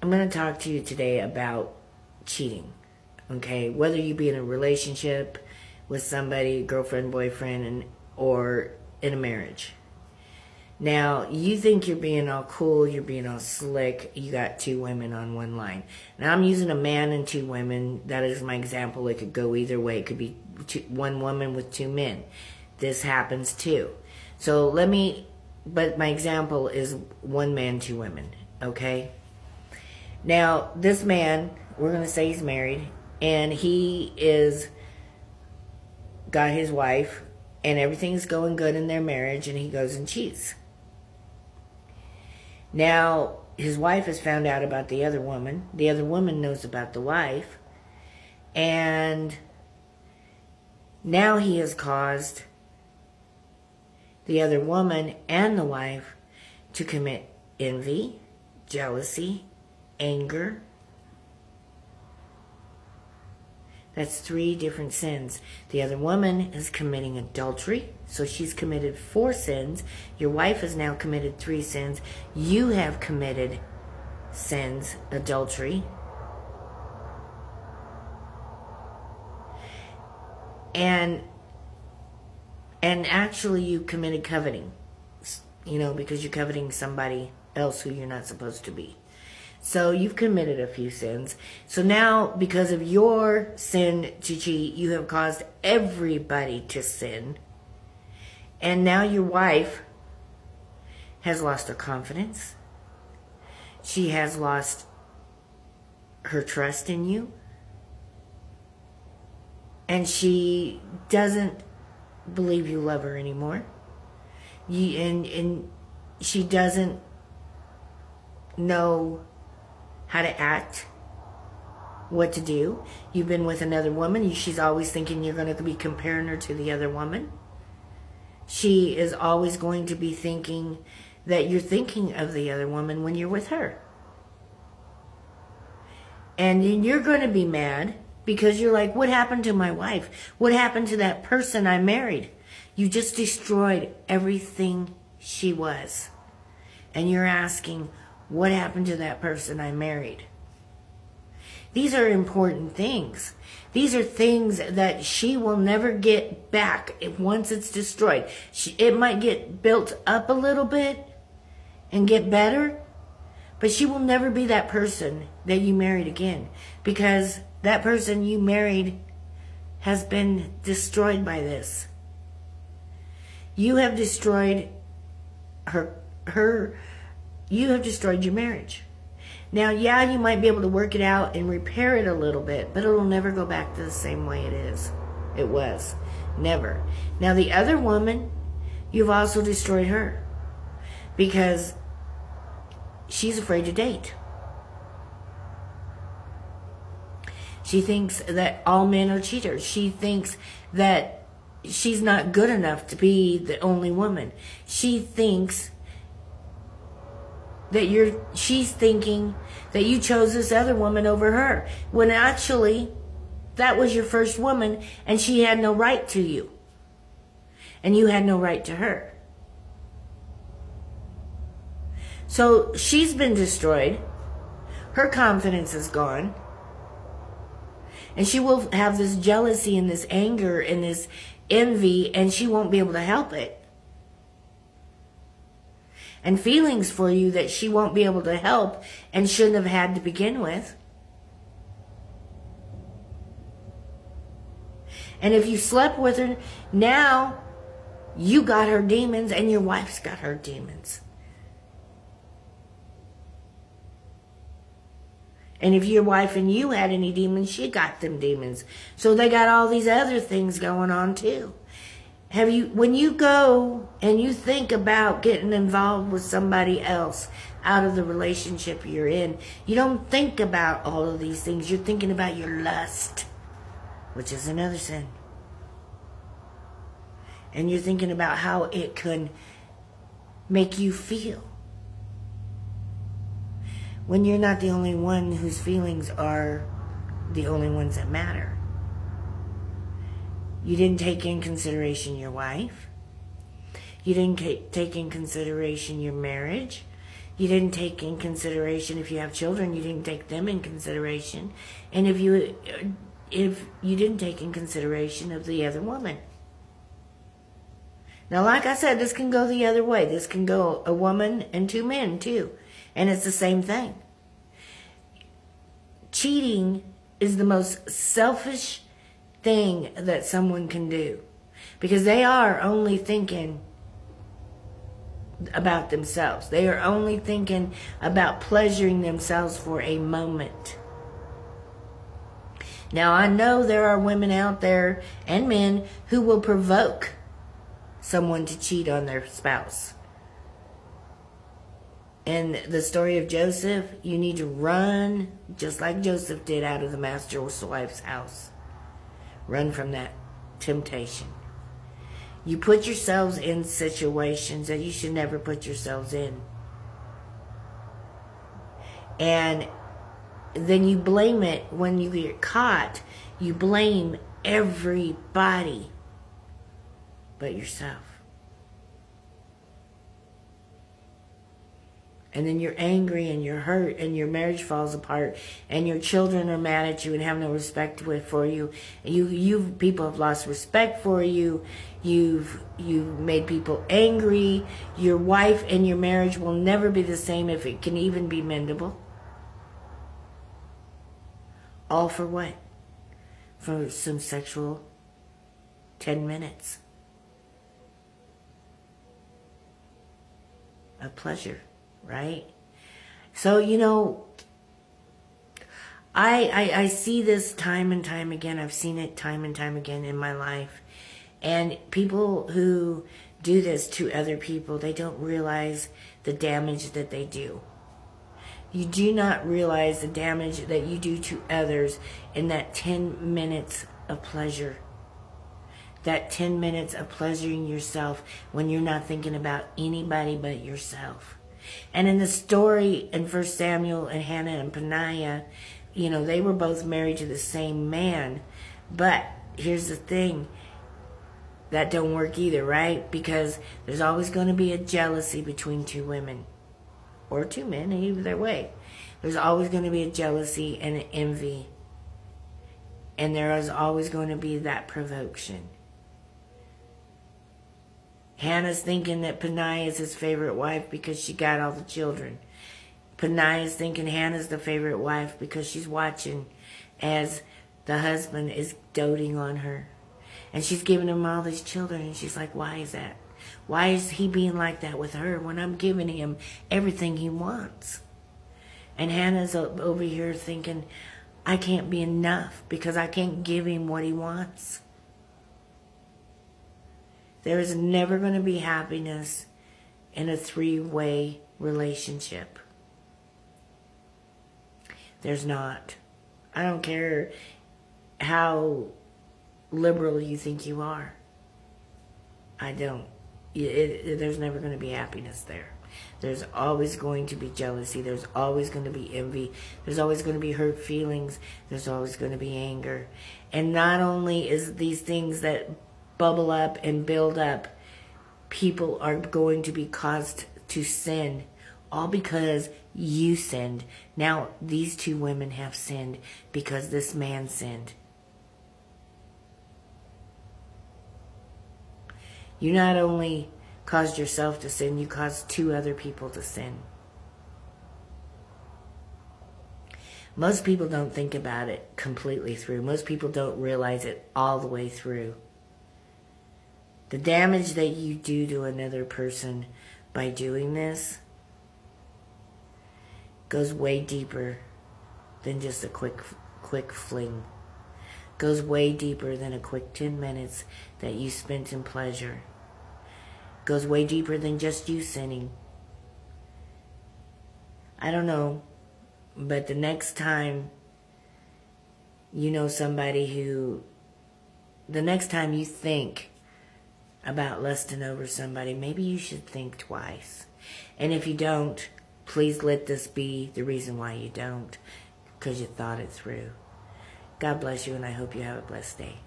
I'm going to talk to you today about cheating. Okay? Whether you be in a relationship with somebody, girlfriend, boyfriend, or in a marriage. Now, you think you're being all cool, you're being all slick, you got two women on one line. Now, I'm using a man and two women. That is my example. It could go either way. It could be one woman with two men. This happens too. But my example is one man, two women. Okay? Now, this man, we're going to say he's married, and got his wife, and everything's going good in their marriage, and he goes and cheats. Now, his wife has found out about the other woman. The other woman knows about the wife, and now he has caused the other woman and the wife to commit envy, jealousy, anger. That's 3 different sins. The other woman is committing adultery, so she's committed 4 sins. Your wife has now committed 3 sins. You have committed sins, adultery. And actually you committed coveting, because you're coveting somebody else who you're not supposed to be. So you've committed a few sins. So now, because of your sin to cheat, you have caused everybody to sin. And now your wife has lost her confidence. She has lost her trust in you. And she doesn't believe you love her anymore. And she doesn't know how to act, what to do. You've been with another woman. She's always thinking you're going to be comparing her to the other woman. She is always going to be thinking that you're thinking of the other woman when you're with her. And you're going to be mad because you're like, what happened to my wife? What happened to that person I married? You just destroyed everything she was. And you're asking, what happened to that person I married? These are important things. These are things that she will never get back once it's destroyed. It might get built up a little bit and get better, but she will never be that person that you married again, because that person you married has been destroyed by this. You have destroyed you have destroyed your marriage. Now, yeah, you might be able to work it out and repair it a little bit, but it'll never go back to the same way it was. Never. Now, the other woman, you've also destroyed her because she's afraid to date. She thinks that all men are cheaters. She thinks that she's not good enough to be the only woman. She's thinking that you chose this other woman over her, when actually that was your first woman and she had no right to you. And you had no right to her. So she's been destroyed. Her confidence is gone. And she will have this jealousy and this anger and this envy, and she won't be able to help it. And feelings for you that she won't be able to help and shouldn't have had to begin with. And if you slept with her, now you got her demons and your wife's got her demons. And if your wife and you had any demons, she got them demons. So they got all these other things going on too. When you go and you think about getting involved with somebody else out of the relationship you're in, you don't think about all of these things. You're thinking about your lust, which is another sin. And you're thinking about how it could make you feel. When you're not the only one whose feelings are the only ones that matter. You didn't take in consideration your wife. You didn't take in consideration your marriage. You didn't take in consideration, if you have children, you didn't take them in consideration. And if you didn't take in consideration of the other woman. Now, like I said, this can go the other way. This can go a woman and two men, too. And it's the same thing. Cheating is the most selfish thing that someone can do. Because they are only thinking about themselves. They are only thinking about pleasuring themselves for a moment. Now, I know there are women out there and men who will provoke someone to cheat on their spouse. In the story of Joseph, you need to run, just like Joseph did, out of the master's wife's house. Run from that temptation. You put yourselves in situations that you should never put yourselves in. And then you blame it when you get caught. You blame everybody but yourself. And then you're angry and you're hurt and your marriage falls apart and your children are mad at you and have no respect for you. You people have lost respect for you. You've made people angry. Your wife and your marriage will never be the same, if it can even be mendable. All for what? For some sexual 10 minutes of pleasure. Right? So, I see this time and time again. I've seen it time and time again in my life. And people who do this to other people, they don't realize the damage that they do. You do not realize the damage that you do to others in that 10 minutes of pleasure. That 10 minutes of pleasuring yourself when you're not thinking about anybody but yourself. And in the story in 1 Samuel and Hannah and Peninnah, they were both married to the same man. But here's the thing. That don't work either, right? Because there's always going to be a jealousy between two women. Or two men, either way. There's always going to be a jealousy and an envy. And there is always going to be that provocation. Hannah's thinking that Peninnah is his favorite wife because she got all the children. Peninnah's thinking Hannah's the favorite wife because she's watching as the husband is doting on her. And she's giving him all these children, and she's like, why is that? Why is he being like that with her when I'm giving him everything he wants? And Hannah's over here thinking, I can't be enough because I can't give him what he wants. There is never going to be happiness in a three-way relationship. There's not. I don't care how liberal you think you are. I don't. There's never going to be happiness there. There's always going to be jealousy. There's always going to be envy. There's always going to be hurt feelings. There's always going to be anger. And not only is these things that bubble up and build up, people are going to be caused to sin, all because you sinned. Now, these two women have sinned because this man sinned. You not only caused yourself to sin, you caused two other people to sin. Most people don't think about it completely through. Most people don't realize it all the way through. The damage that you do to another person by doing this goes way deeper than just a quick fling. Goes way deeper than a quick 10 minutes that you spent in pleasure. Goes way deeper than just you sinning. I don't know, but the next time you know somebody who, the next time you think about lusting over somebody, maybe you should think twice. And if you don't, please let this be the reason why you don't, because you thought it through. God bless you, and I hope you have a blessed day.